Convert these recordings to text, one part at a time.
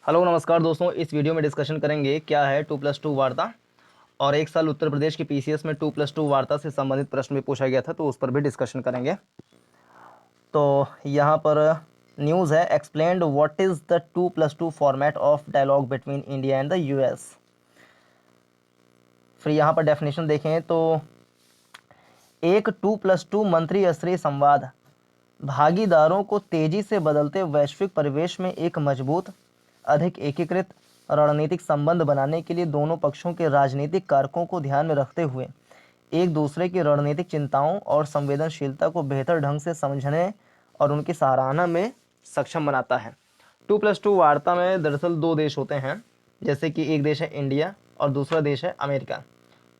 Hello नमस्कार दोस्तों, इस वीडियो में डिस्कशन करेंगे क्या है 2+2 वार्ता। और एक साल उत्तर प्रदेश के पीसीएस में 2+2 वार्ता से संबंधित प्रश्न भी पूछा गया था, तो उस पर भी डिस्कशन करेंगे। तो यहाँ पर न्यूज़ है, explained what is the 2+2 format of dialogue between India and the US. फिर यहाँ पर डेफिनेशन देखें तो एक 2+2 मंत्री स्तरीय संवाद भागीदारों को तेजी से बदलते वैश्विक परिवेश में एक मजबूत, अधिक एकीकृत रणनीतिक संबंध बनाने के लिए दोनों पक्षों के राजनीतिक कारकों को ध्यान में रखते हुए एक दूसरे की रणनीतिक चिंताओं और संवेदनशीलता को बेहतर ढंग से समझने और उनकी सराहना में सक्षम बनाता है। 2+2 वार्ता में दरअसल दो देश होते हैं, जैसे कि एक देश है इंडिया और दूसरा देश है अमेरिका।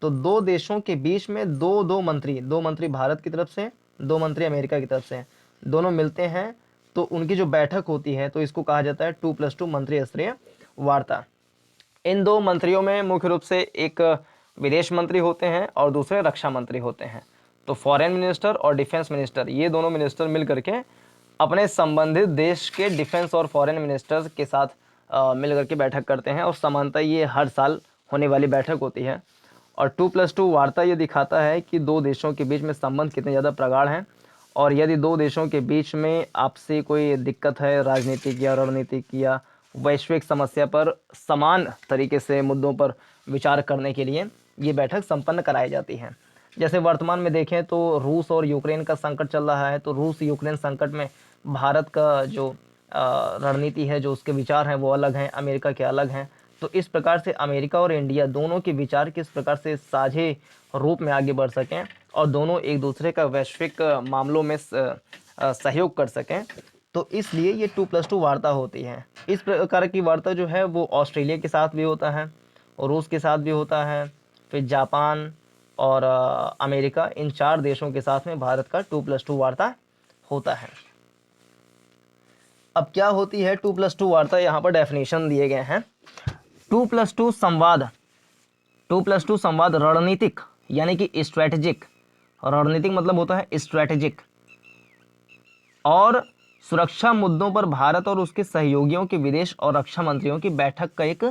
तो दो देशों के बीच में दो मंत्री भारत की तरफ से, दो मंत्री अमेरिका की तरफ से, दोनों मिलते हैं। तो उनकी जो बैठक होती है तो इसको कहा जाता है 2+2 मंत्री स्तरीय वार्ता। इन दो मंत्रियों में मुख्य रूप से एक विदेश मंत्री होते हैं और दूसरे रक्षा मंत्री होते हैं। तो फॉरेन मिनिस्टर और डिफेंस मिनिस्टर, ये दोनों मिनिस्टर मिल करके अपने संबंधित देश के डिफेंस और फॉरेन मिनिस्टर्स के साथ मिल करके बैठक करते हैं, और सामान्यतः ये हर साल होने वाली बैठक होती है। और 2+2 वार्ता ये दिखाता है कि दो देशों के बीच में संबंध कितने ज़्यादा प्रगाढ़ हैं, और यदि दो देशों के बीच में आपसी कोई दिक्कत है, राजनीतिक या रणनीतिक या वैश्विक समस्या पर समान तरीके से मुद्दों पर विचार करने के लिए ये बैठक संपन्न कराई जाती है। जैसे वर्तमान में देखें तो रूस और यूक्रेन का संकट चल रहा है, तो रूस यूक्रेन संकट में भारत का जो रणनीति है, जो उसके विचार हैं वो अलग हैं, अमेरिका के अलग हैं। तो इस प्रकार से अमेरिका और इंडिया दोनों के विचार किस प्रकार से साझे रूप में आगे बढ़ सकें और दोनों एक दूसरे का वैश्विक मामलों में सहयोग कर सकें, तो इसलिए ये 2+2 वार्ता होती है। इस प्रकार की वार्ता जो है वो ऑस्ट्रेलिया के साथ भी होता है और रूस के साथ भी होता है, फिर जापान और अमेरिका, इन चार देशों के साथ में भारत का 2+2 वार्ता होता है। अब क्या होती है 2+2 वार्ता, यहाँ पर डेफिनेशन दिए गए हैं। 2+2 संवाद, 2+2 संवाद रणनीतिक यानी कि स्ट्रैटेजिक, रणनीतिक मतलब होता है स्ट्रैटेजिक, और सुरक्षा मुद्दों पर भारत और उसके सहयोगियों के विदेश और रक्षा मंत्रियों की बैठक का एक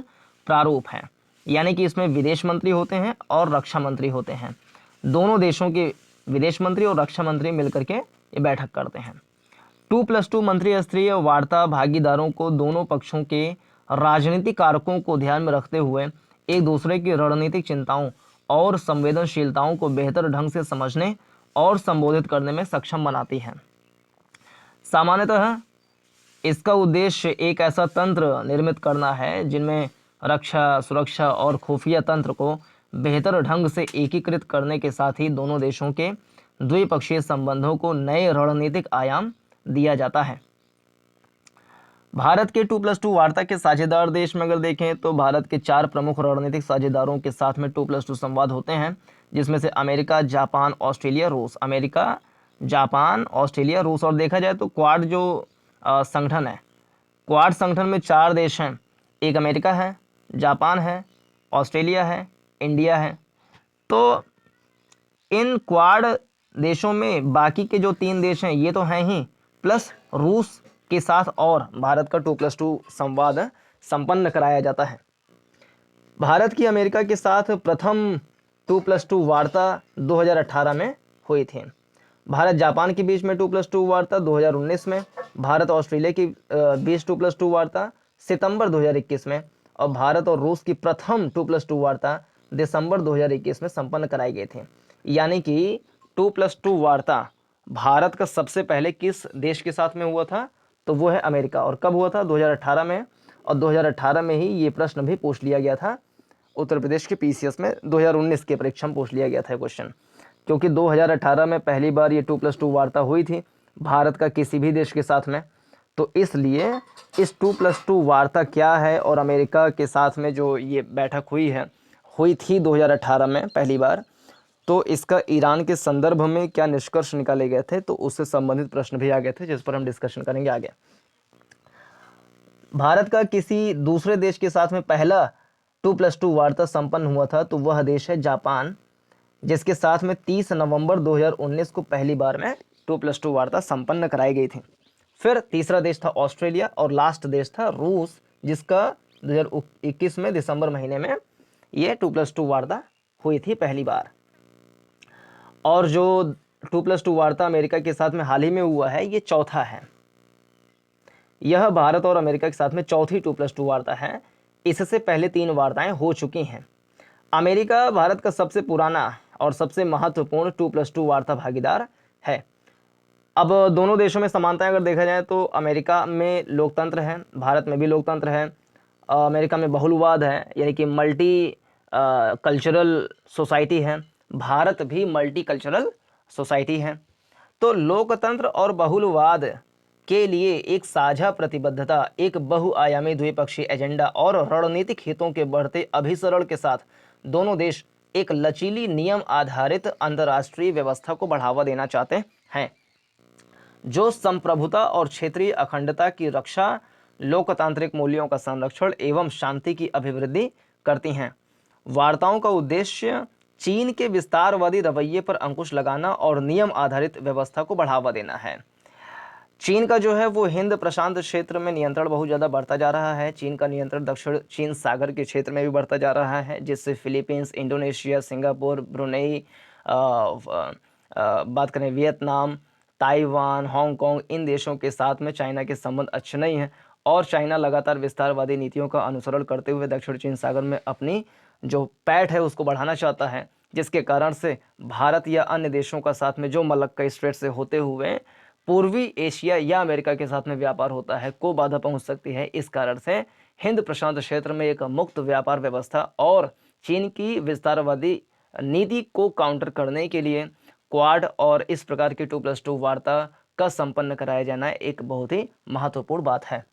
प्रारूप है। यानी कि इसमें विदेश मंत्री होते हैं और रक्षा मंत्री होते हैं, दोनों देशों के विदेश मंत्री और रक्षा मंत्री मिलकर के ये बैठक करते हैं। 2+2 मंत्री स्तरीय वार्ता भागीदारों को दोनों पक्षों के राजनीतिक कारकों को ध्यान में रखते हुए एक दूसरे की रणनीतिक चिंताओं और संवेदनशीलताओं को बेहतर ढंग से समझने और संबोधित करने में सक्षम बनाती है। सामान्यतः इसका उद्देश्य एक ऐसा तंत्र निर्मित करना है जिनमें रक्षा, सुरक्षा और खुफिया तंत्र को बेहतर ढंग से एकीकृत करने के साथ ही दोनों देशों के द्विपक्षीय संबंधों को नए रणनीतिक आयाम दिया जाता है। भारत के 2+2 वार्ता के साझेदार देश में अगर देखें तो भारत के चार प्रमुख रणनीतिक साझेदारों के साथ में 2+2 संवाद होते हैं, जिसमें से अमेरिका, जापान, ऑस्ट्रेलिया, रूस। अमेरिका, जापान, ऑस्ट्रेलिया, रूस। और देखा जाए तो क्वाड जो संगठन है, क्वाड संगठन में चार देश हैं, एक अमेरिका है, जापान है, ऑस्ट्रेलिया है, इंडिया है। तो इन क्वाड देशों में बाकी के जो तीन देश हैं ये तो हैं ही, प्लस रूस के साथ और भारत का 2+2 संवाद संपन्न कराया जाता है। भारत की अमेरिका के साथ प्रथम 2+2 वार्ता 2018 में हुई थी। भारत जापान के बीच में 2+2 वार्ता 2019 में, भारत ऑस्ट्रेलिया की बीच 2+2 वार्ता सितंबर 2021 में, और भारत और रूस की प्रथम 2+2 वार्ता दिसंबर 2021 में संपन्न कराई गई थी। यानी कि 2+2 वार्ता भारत का सबसे पहले किस देश के साथ में हुआ था, तो वो है अमेरिका। और कब हुआ था? 2018 में। और 2018 में ही ये प्रश्न भी पूछ लिया गया था उत्तर प्रदेश के पीसीएस में, 2019 के परीक्षा में पूछ लिया गया था क्वेश्चन, क्योंकि 2018 में पहली बार ये 2+2 वार्ता हुई थी भारत का किसी भी देश के साथ में। तो इसलिए इस 2+2 वार्ता क्या है और अमेरिका के साथ में जो ये बैठक हुई थी 2018 में पहली बार, तो इसका ईरान के संदर्भ में क्या निष्कर्ष निकाले गए थे, तो उससे संबंधित प्रश्न भी आ गए थे, जिस पर हम डिस्कशन करेंगे आगे। भारत का किसी दूसरे देश के साथ में पहला 2+2 वार्ता संपन्न हुआ था, तो वह देश है जापान, जिसके साथ में 30 नवंबर 2019 को पहली बार में 2+2 वार्ता संपन्न कराई गई थी। फिर तीसरा देश था ऑस्ट्रेलिया और लास्ट देश था रूस, जिसका 2021 में दिसंबर महीने में ये 2+2 वार्ता हुई थी पहली बार। और जो 2+2 वार्ता अमेरिका के साथ में हाल ही में हुआ है, ये चौथा है। यह भारत और अमेरिका के साथ में चौथी 2+2 वार्ता है। इससे पहले 3 वार्ताएं हो चुकी हैं। अमेरिका भारत का सबसे पुराना और सबसे महत्वपूर्ण 2+2 वार्ता भागीदार है। अब दोनों देशों में समानताएं अगर देखा जाए तो अमेरिका में लोकतंत्र है, भारत में भी लोकतंत्र है। अमेरिका में बहुलवाद है, यानी कि मल्टी कल्चरल सोसाइटी है। भारत भी मल्टी कल्चरल सोसाइटी है। तो लोकतंत्र और बहुलवाद के लिए एक साझा प्रतिबद्धता, एक बहुआयामी द्विपक्षीय एजेंडा और रणनीतिक हितों के बढ़ते अभिसरण के साथ दोनों देश एक लचीली नियम आधारित अंतर्राष्ट्रीय व्यवस्था को बढ़ावा देना चाहते हैं, जो संप्रभुता और क्षेत्रीय अखंडता की रक्षा, लोकतांत्रिक मूल्यों का संरक्षण एवं शांति की अभिवृद्धि करती हैं। वार्ताओं का उद्देश्य चीन के विस्तारवादी रवैये पर अंकुश लगाना और नियम आधारित व्यवस्था को बढ़ावा देना है। चीन का जो है वो हिंद प्रशांत क्षेत्र में नियंत्रण बहुत ज़्यादा बढ़ता जा रहा है। चीन का नियंत्रण दक्षिण चीन सागर के क्षेत्र में भी बढ़ता जा रहा है, जिससे फिलीपींस, इंडोनेशिया, सिंगापुर, ब्रुनेई, बात करें वियतनाम, ताइवान, हांगकांग, इन देशों के साथ में चाइना के संबंध अच्छे नहीं हैं। और चाइना लगातार विस्तारवादी नीतियों का अनुसरण करते हुए दक्षिण चीन सागर में अपनी जो पैठ है उसको बढ़ाना चाहता है, जिसके कारण से भारत या अन्य देशों का साथ में जो मलक्का स्ट्रेट से होते हुए पूर्वी एशिया या अमेरिका के साथ में व्यापार होता है को बाधा पहुंच सकती है। इस कारण से हिंद प्रशांत क्षेत्र में एक मुक्त व्यापार व्यवस्था और चीन की विस्तारवादी नीति को काउंटर करने के लिए क्वाड और इस प्रकार की 2+2 वार्ता का संपन्न कराया जाना एक बहुत ही महत्वपूर्ण बात है।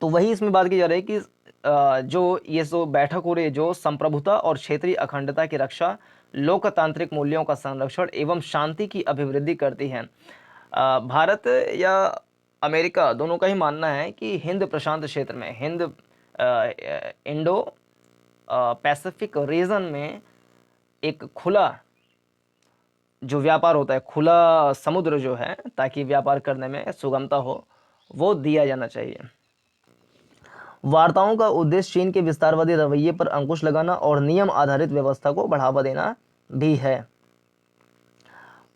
तो वही इसमें बात की जा रही है कि जो ये जो बैठक हो रही है, जो संप्रभुता और क्षेत्रीय अखंडता की रक्षा, लोकतांत्रिक मूल्यों का संरक्षण एवं शांति की अभिवृद्धि करती है। भारत या अमेरिका दोनों का ही मानना है कि हिंद प्रशांत क्षेत्र में, इंडो पैसिफिक रीजन में एक खुला जो व्यापार होता है, खुला समुद्र जो है, ताकि व्यापार करने में सुगमता हो, वो दिया जाना चाहिए। वार्ताओं का उद्देश्य चीन के विस्तारवादी रवैये पर अंकुश लगाना और नियम आधारित व्यवस्था को बढ़ावा देना भी है।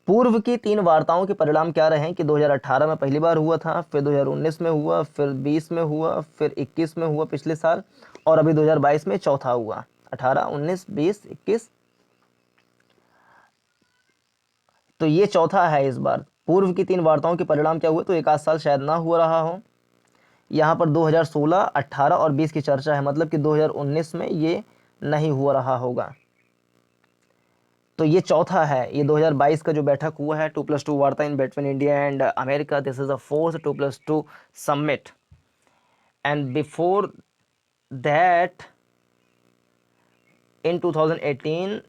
पूर्व की 3 वार्ताओं के परिणाम क्या रहे कि 2018 में पहली बार हुआ था, फिर 2019 में हुआ, फिर 20 में हुआ, फिर 21 में हुआ पिछले साल, और अभी 2022 में चौथा हुआ। 18, 19, 20, 21, तो ये चौथा है इस बार। पूर्व की 3 वार्ताओं के परिणाम क्या हुए, तो एक आध साल शायद ना हुआ रहा हो। यहाँ पर 2016, 18 और 20 की चर्चा है, मतलब कि 2019 में ये नहीं हुआ रहा होगा। तो ये चौथा है। ये 2022 का जो बैठक हुआ है 2+2 वार्ता in between India and America, this is the 4th 2+2 summit. And before that in 2018,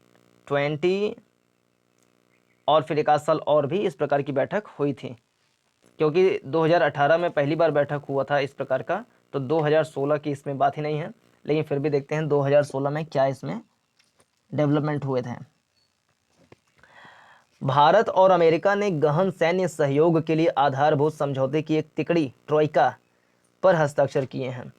20 और फिर एक आध साल और भी इस प्रकार की बैठक हुई थी, क्योंकि 2018 में पहली बार बैठक हुआ था इस प्रकार का, तो 2016 की इसमें बात ही नहीं है। लेकिन फिर भी देखते हैं 2016 में क्या इसमें डेवलपमेंट हुए थे। भारत और अमेरिका ने गहन सैन्य सहयोग के लिए आधारभूत समझौते की एक तिकड़ी ट्रोइका पर हस्ताक्षर किए हैं,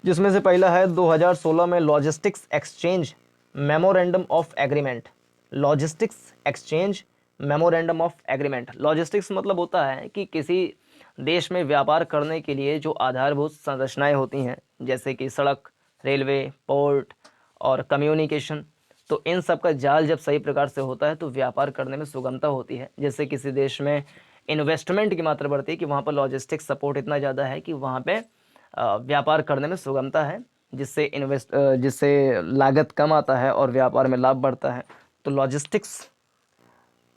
जिसमें से पहला है 2016 में logistics exchange memorandum of agreement. Logistics exchange memorandum of agreement, logistics मतलब होता है कि किसी देश में व्यापार करने के लिए जो आधारभूत संरचनाएं होती हैं, जैसे कि सड़क, रेलवे, पोर्ट और कम्युनिकेशन, तो इन सब का जाल जब सही प्रकार से होता है तो व्यापार करने में सुगमता होती है। जैसे किसी देश में इन्वेस्टमेंट की मात्रा बढ़ती है कि वहाँ पर लॉजिस्टिक्स सपोर्ट इतना ज़्यादा है कि वहाँ पे व्यापार करने में सुगमता है, जिससे लागत कम आता है और व्यापार में लाभ बढ़ता है। तो लॉजिस्टिक्स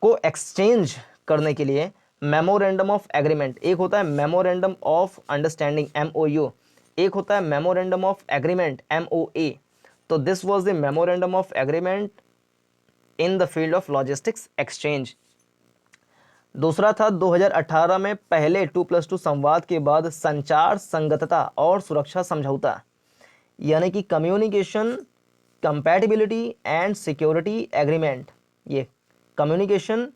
को एक्सचेंज करने के लिए मेमोरेंडम ऑफ एग्रीमेंट, एक होता है मेमोरेंडम ऑफ अंडरस्टैंडिंग MOU, एक होता है मेमोरेंडम ऑफ एग्रीमेंट MOA। तो this was the memorandum of agreement in the field of logistics exchange. दूसरा था 2018 में पहले 2+2 संवाद के बाद संचार संगतता और सुरक्षा समझौता, यानी कि communication compatibility and security agreement. ये communication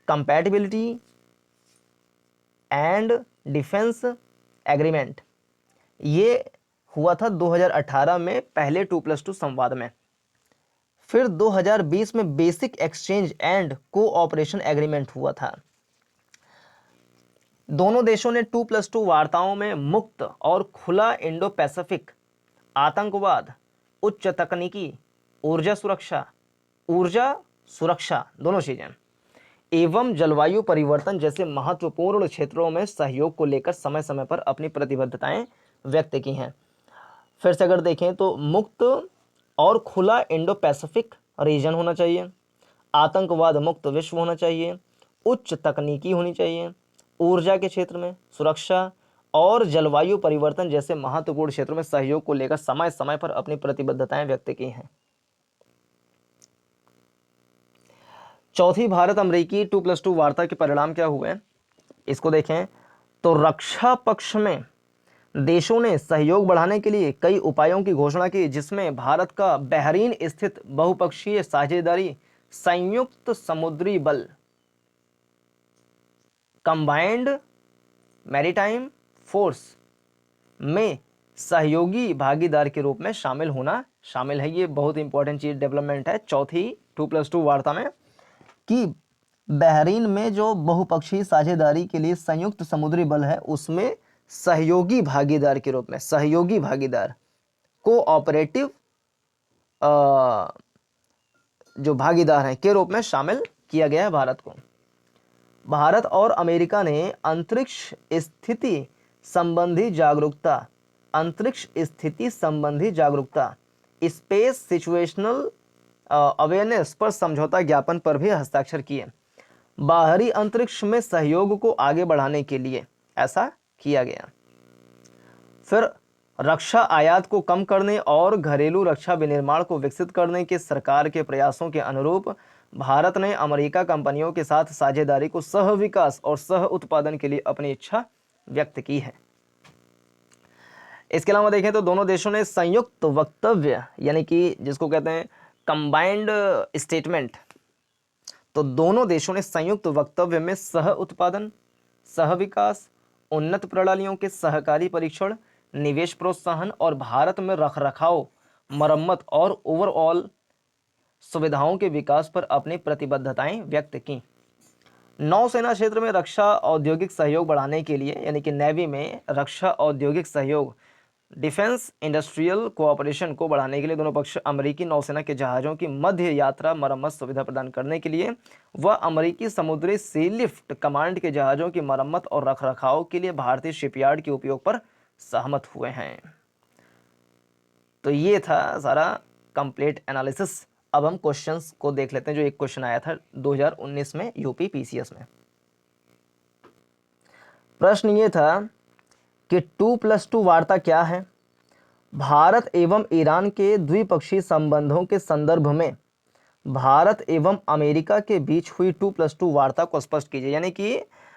compatibility and defence agreement, ये हुआ था 2018 में पहले 2+2 संवाद में। फिर 2020 में basic exchange and cooperation agreement हुआ था। दोनों देशों ने 2+2 वार्ताओं में मुक्त और खुला इंडो पैसिफिक, आतंकवाद, उच्च तकनीकी, ऊर्जा सुरक्षा दोनों चीजें एवं जलवायु परिवर्तन जैसे महत्वपूर्ण क्षेत्रों में सहयोग को लेकर समय समय पर अपनी प्रतिबद्धताएं व्यक्त की हैं। फिर से अगर देखें तो मुक्त और खुला इंडो पैसिफिक रीजन होना चाहिए, आतंकवाद मुक्त विश्व होना चाहिए, उच्च तकनीकी होनी चाहिए, ऊर्जा के क्षेत्र में सुरक्षा और जलवायु परिवर्तन जैसे महत्वपूर्ण क्षेत्रों में सहयोग को लेकर समय समय पर अपनी प्रतिबद्धताएं व्यक्त की हैं। चौथी भारत अमेरिकी 2+2 वार्ता के परिणाम क्या हुए, इसको देखें तो रक्षा पक्ष में देशों ने सहयोग बढ़ाने के लिए कई उपायों की घोषणा की, जिसमें भारत का बहरीन स्थित बहुपक्षीय साझेदारी संयुक्त समुद्री बल कंबाइंड मैरीटाइम फोर्स में सहयोगी भागीदार के रूप में शामिल है। ये बहुत इंपॉर्टेंट चीज डेवलपमेंट है चौथी 2+2 वार्ता में कि बहरीन में जो बहुपक्षीय साझेदारी के लिए संयुक्त समुद्री बल है उसमें सहयोगी भागीदार के रूप में, सहयोगी भागीदार कोऑपरेटिव जो भागीदार हैं के रूप में शामिल किया गया है भारत को। भारत और अमेरिका ने अंतरिक्ष स्थिति संबंधी जागरूकता स्पेस सिचुएशनल अवेयरनेस पर समझौता ज्ञापन पर भी हस्ताक्षर किए। बाहरी अंतरिक्ष में सहयोग को आगे बढ़ाने के लिए ऐसा किया गया। फिर रक्षा आयात को कम करने और घरेलू रक्षा विनिर्माण को विकसित करने के सरकार के प्रयासों के अनुरूप भारत ने अमेरिका कंपनियों के साथ साझेदारी को सह विकास और सह उत्पादन के लिए अपनी इच्छा व्यक्त की है। इसके अलावा देखें तो दोनों देशों ने संयुक्त वक्तव्य यानी कि जिसको कहते हैं कंबाइंड स्टेटमेंट, तो दोनों देशों ने संयुक्त वक्तव्य में सह उत्पादन, सह विकास, उन्नत प्रणालियों के सहकारी परीक्षण, निवेश प्रोत्साहन और भारत में रखरखाव, मरम्मत और ओवरऑल सुविधाओं के विकास पर अपनी प्रतिबद्धताएं व्यक्त की। नौसेना क्षेत्र में रक्षा औद्योगिक सहयोग बढ़ाने के लिए यानी कि नेवी में रक्षा औद्योगिक सहयोग डिफेंस इंडस्ट्रियल कोऑपरेशन को बढ़ाने के लिए दोनों पक्ष अमेरिकी नौसेना के जहाज़ों की मध्य यात्रा मरम्मत सुविधा प्रदान करने के लिए व अमेरिकी समुद्री सी लिफ्ट कमांड के जहाज़ों की मरम्मत और रखरखाव के लिए भारतीय शिपयार्ड के उपयोग पर सहमत हुए हैं। तो ये था सारा कंप्लीट एनालिसिस। अब हम क्वेश्चंस को देख लेते हैं जो एक क्वेश्चन आया था 2019 में यूपी पीसीएस में। प्रश्न ये था कि 2+2 वार्ता क्या है, भारत एवं ईरान के द्विपक्षीय संबंधों के संदर्भ में भारत एवं अमेरिका के बीच हुई 2+2 वार्ता को स्पष्ट कीजिए। यानी कि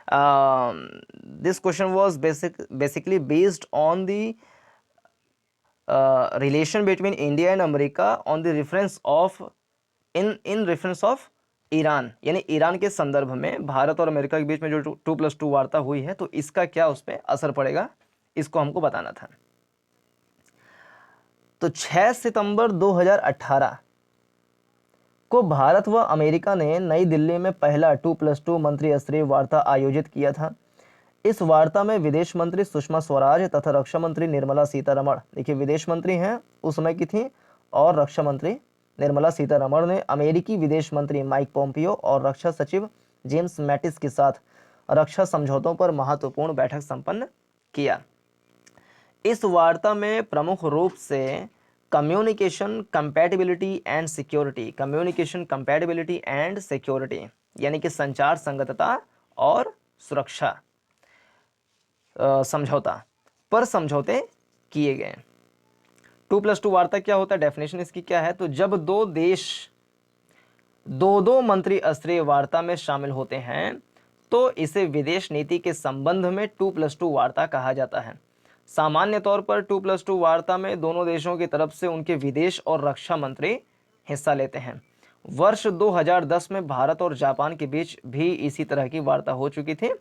this question was basically based on the relation between India and America on the reference of in reference of Iran, यानी ईरान के संदर्भ में भारत और अमेरिका के बीच में जो 2+2 वार्ता हुई है तो इसका क्या उस पर असर पड़ेगा, इसको हमको बताना था। तो 6 सितंबर 2018 को भारत व अमेरिका ने नई दिल्ली में पहला 2+2 मंत्री स्तरीय वार्ता आयोजित किया था। इस वार्ता में विदेश मंत्री सुषमा स्वराज तथा रक्षा मंत्री निर्मला सीतारमण, देखिए विदेश मंत्री हैं उस समय की थी, और रक्षा मंत्री निर्मला सीतारमण ने अमेरिकी विदेश मंत्री माइक पोम्पियो और रक्षा सचिव जेम्स मैटिस के साथ रक्षा समझौतों पर महत्वपूर्ण बैठक संपन्न किया। इस वार्ता में प्रमुख रूप से कम्युनिकेशन कंपैटिबिलिटी एंड सिक्योरिटी यानी कि संचार संगतता और सुरक्षा समझौता पर समझौते किए गए। 2+2 वार्ता क्या होता है, डेफिनेशन इसकी क्या है, तो जब दो देश दो मंत्री स्तरीय वार्ता में शामिल होते हैं तो इसे विदेश नीति के संबंध में 2+2 वार्ता कहा जाता है। सामान्य तौर पर 2+2 वार्ता में दोनों देशों की तरफ से उनके विदेश और रक्षा मंत्री हिस्सा लेते हैं। वर्ष 2010 में भारत और जापान के बीच भी इसी तरह की वार्ता हो चुकी थी।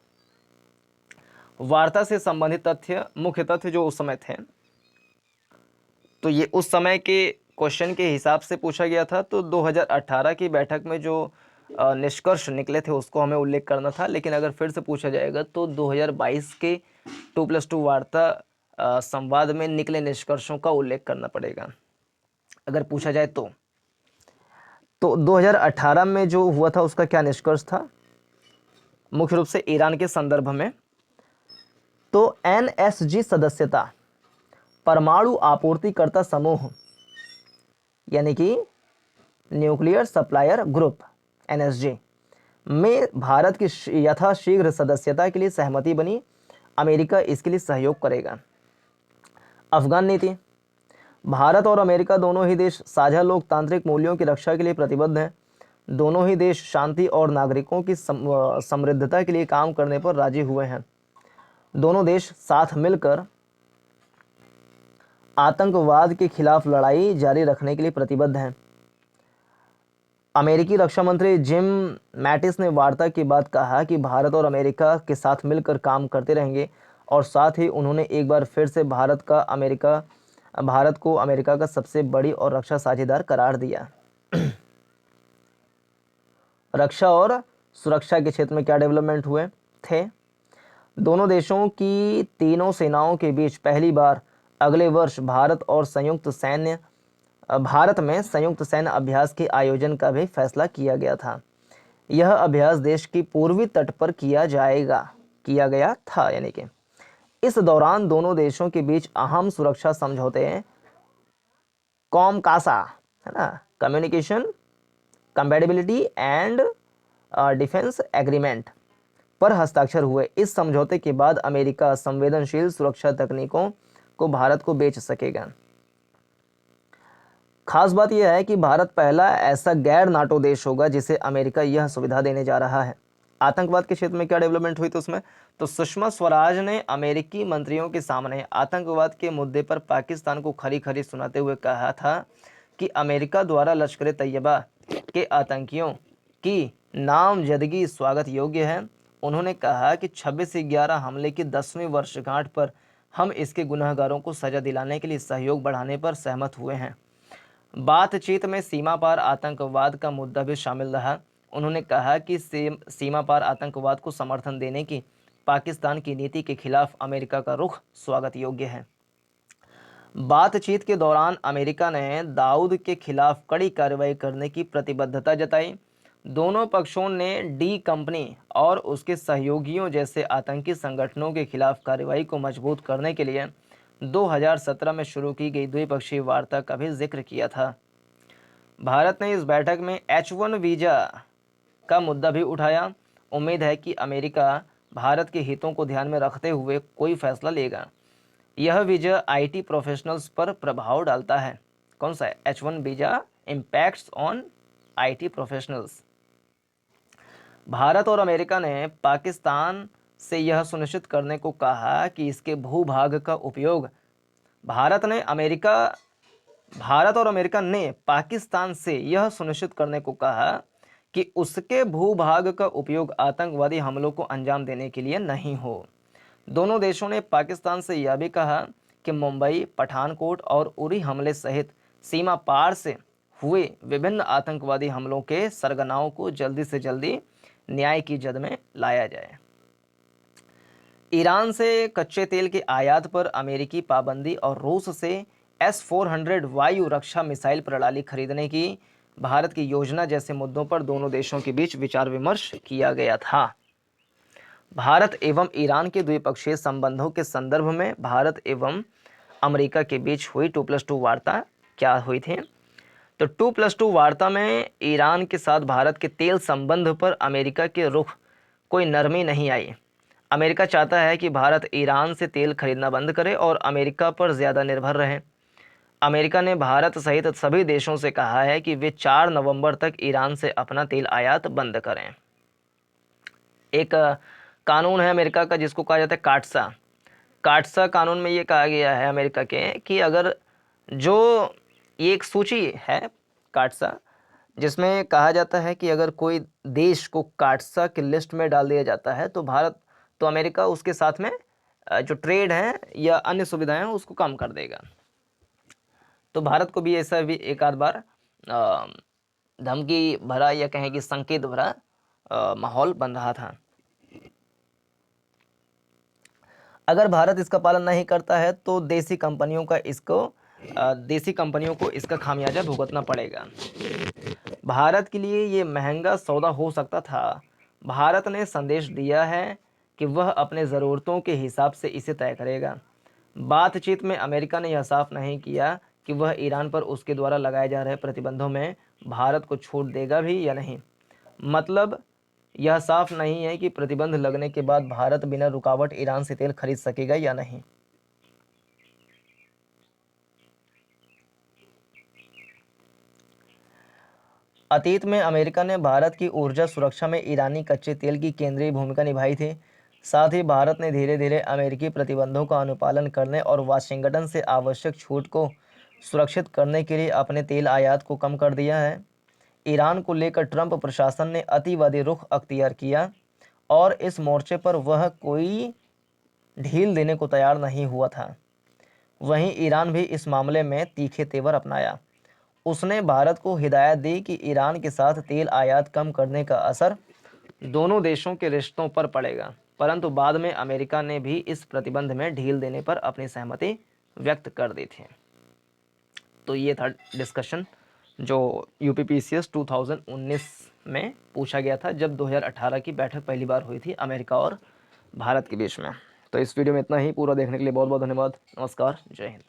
वार्ता से संबंधित तथ्य, मुख्य तथ्य जो उस समय थे, तो ये उस समय के क्वेश्चन के हिसाब से पूछा गया था। तो 2018 की बैठक में जो निष्कर्ष निकले थे उसको हमें उल्लेख करना था, लेकिन अगर फिर से पूछा जाएगा तो 2022 के 2+2 वार्ता संवाद में निकले निष्कर्षों का उल्लेख करना पड़ेगा अगर पूछा जाए तो 2018 में जो हुआ था उसका क्या निष्कर्ष था, मुख्य रूप से ईरान के संदर्भ में। तो एनएसजी सदस्यता, परमाणु आपूर्तिकर्ता समूह यानी कि न्यूक्लियर सप्लायर ग्रुप एनएसजी में भारत की यथाशीघ्र सदस्यता के लिए सहमति बनी। अमेरिका इसके लिए सहयोग करेगा। अफगान नीति, भारत और अमेरिका दोनों ही देश साझा लोकतांत्रिक मूल्यों की रक्षा के लिए प्रतिबद्ध हैं। दोनों ही देश शांति और नागरिकों की समृद्धता के लिए काम करने पर राजी हुए हैं। दोनों देश साथ मिलकर आतंकवाद के खिलाफ लड़ाई जारी रखने के लिए प्रतिबद्ध हैं। अमेरिकी रक्षा मंत्री जिम मैटिस ने वार्ता के बाद कहा कि भारत और अमेरिका के साथ मिलकर काम करते रहेंगे, और साथ ही उन्होंने एक बार फिर से भारत को अमेरिका का सबसे बड़ी और रक्षा साझेदार करार दिया। रक्षा और सुरक्षा के क्षेत्र में क्या डेवलपमेंट हुए थे? दोनों देशों की तीनों सेनाओं के बीच पहली बार अगले वर्ष भारत में संयुक्त सैन्य अभ्यास के आयोजन का भी फैसला किया गया था। यह अभ्यास देश की पूर्वी तट पर किया गया था। यानी कि इस दौरान दोनों देशों के बीच अहम सुरक्षा समझौते कॉमकासा, है ना, communication compatibility and defence agreement पर हस्ताक्षर हुए। इस समझौते के बाद अमेरिका संवेदनशील सुरक्षा तकनीकों को भारत को बेच सकेगा। खास बात यह है कि भारत पहला ऐसा गैर नाटो देश होगा जिसे अमेरिका यह सुविधा देने जा रहा है। आतंकवाद के क्षेत्र में क्या डेवलपमेंट हुई तो उसमें तो सुषमा स्वराज ने अमेरिकी मंत्रियों के सामने आतंकवाद के मुद्दे पर पाकिस्तान को खरी खरी सुनाते हुए कहा था कि अमेरिका द्वारा लश्कर तैयबा के आतंकियों की नामजदगी स्वागत योग्य है। उन्होंने कहा कि 26/11 हमले की 10वीं वर्षगांठ पर हम इसके गुनहगारों को सजा दिलाने के लिए सहयोग बढ़ाने पर सहमत हुए हैं। बातचीत में सीमा पार आतंकवाद का मुद्दा भी शामिल रहा। उन्होंने कहा कि सीमा पार आतंकवाद को समर्थन देने की पाकिस्तान की नीति के खिलाफ अमेरिका का रुख स्वागत योग्य है। बातचीत के दौरान अमेरिका ने दाऊद के खिलाफ कड़ी कार्रवाई करने की प्रतिबद्धता जताई। दोनों पक्षों ने डी कंपनी और उसके सहयोगियों जैसे आतंकी संगठनों के खिलाफ कार्रवाई को मजबूत करने के लिए 2017 में शुरू की गई द्विपक्षीय वार्ता का भी जिक्र किया था। भारत ने इस बैठक में H1 वीजा का मुद्दा भी उठाया। उम्मीद है कि अमेरिका भारत के हितों को ध्यान में रखते हुए कोई फैसला लेगा। यह वीजा IT प्रोफेशनल्स पर प्रभाव डालता है। कौन सा है? H1 visa impacts on IT professionals. Bharat और अमेरिका ने पाकिस्तान से यह सुनिश्चित करने को कहा कि इसके भूभाग का उपयोग भारत और अमेरिका ने पाकिस्तान से यह सुनिश्चित करने को कहा कि उसके भूभाग का उपयोग आतंकवादी हमलों को अंजाम देने के लिए नहीं हो। दोनों देशों ने पाकिस्तान से यह भी कहा कि मुंबई, पठानकोट और उरी हमले सहित सीमा पार से हुए विभिन्न आतंकवादी हमलों के सरगनाओं को जल्दी से जल्दी न्याय की जद में लाया जाए। ईरान से कच्चे तेल के आयात पर अमेरिकी पाबंदी और रूस से S-400 वायु रक्षा मिसाइल प्रणाली खरीदने की भारत की योजना जैसे मुद्दों पर दोनों देशों के बीच विचार विमर्श किया गया था। भारत एवं ईरान के द्विपक्षीय संबंधों के संदर्भ में भारत एवं अमेरिका के बीच हुई 2+2 वार्ता क्या हुई थी? तो 2+2 वार्ता में ईरान के साथ भारत के तेल संबंध पर अमेरिका के रुख कोई नरमी नहीं आई। अमेरिका चाहता है कि भारत ईरान से तेल खरीदना बंद करे और अमेरिका पर ज़्यादा निर्भर रहे। अमेरिका ने भारत सहित सभी देशों से कहा है कि वे 4 नवंबर तक ईरान से अपना तेल आयात बंद करें। एक कानून है अमेरिका का जिसको कहा जाता है काटसा कानून में ये कहा गया है अमेरिका के कि अगर जो ये एक सूची है काटसा, जिसमें कहा जाता है कि अगर कोई देश को काटसा की लिस्ट में डाल दिया जाता है तो अमेरिका उसके साथ में जो ट्रेड है या अन्य सुविधाएं हैं उसको कम कर देगा। तो भारत को भी ऐसा भी एक आध बार धमकी भरा या कहें कि संकेत भरा माहौल बन रहा था। अगर भारत इसका पालन नहीं करता है तो देसी कंपनियों को इसका खामियाजा भुगतना पड़ेगा। भारत के लिए ये महंगा सौदा हो सकता था। भारत ने संदेश दिया है कि वह अपने ज़रूरतों के हिसाब से इसे तय करेगा। बातचीत में अमेरिका ने यह साफ नहीं किया कि वह ईरान पर उसके द्वारा लगाए जा रहे प्रतिबंधों में भारत को छूट देगा भी या नहीं। मतलब यह साफ नहीं है कि प्रतिबंध लगने के बाद भारत बिना रुकावट ईरान से तेल खरीद सकेगा या नहीं। अतीत में अमेरिका ने भारत की ऊर्जा सुरक्षा में ईरानी कच्चे तेल की केंद्रीय भूमिका निभाई थी। साथ ही भारत ने धीरे धीरे अमेरिकी प्रतिबंधों का अनुपालन करने और वाशिंगटन से आवश्यक छूट को सुरक्षित करने के लिए अपने तेल आयात को कम कर दिया है। ईरान को लेकर ट्रंप प्रशासन ने अतिवादी रुख अख्तियार किया और इस मोर्चे पर वह कोई ढील देने को तैयार नहीं हुआ था। वहीं ईरान भी इस मामले में तीखे तेवर अपनाया। उसने भारत को हिदायत दी कि ईरान के साथ तेल आयात कम करने का असर दोनों देशों के रिश्तों पर पड़ेगा, परंतु बाद में अमेरिका ने भी इस प्रतिबंध में ढील देने पर अपनी सहमति व्यक्त कर दी थी। तो ये था डिस्कशन जो यूपीपीसीएस 2019 में पूछा गया था, जब 2018 की बैठक पहली बार हुई थी अमेरिका और भारत के बीच में। तो इस वीडियो में इतना ही। पूरा देखने के लिए बहुत बहुत धन्यवाद। नमस्कार, जय हिंद।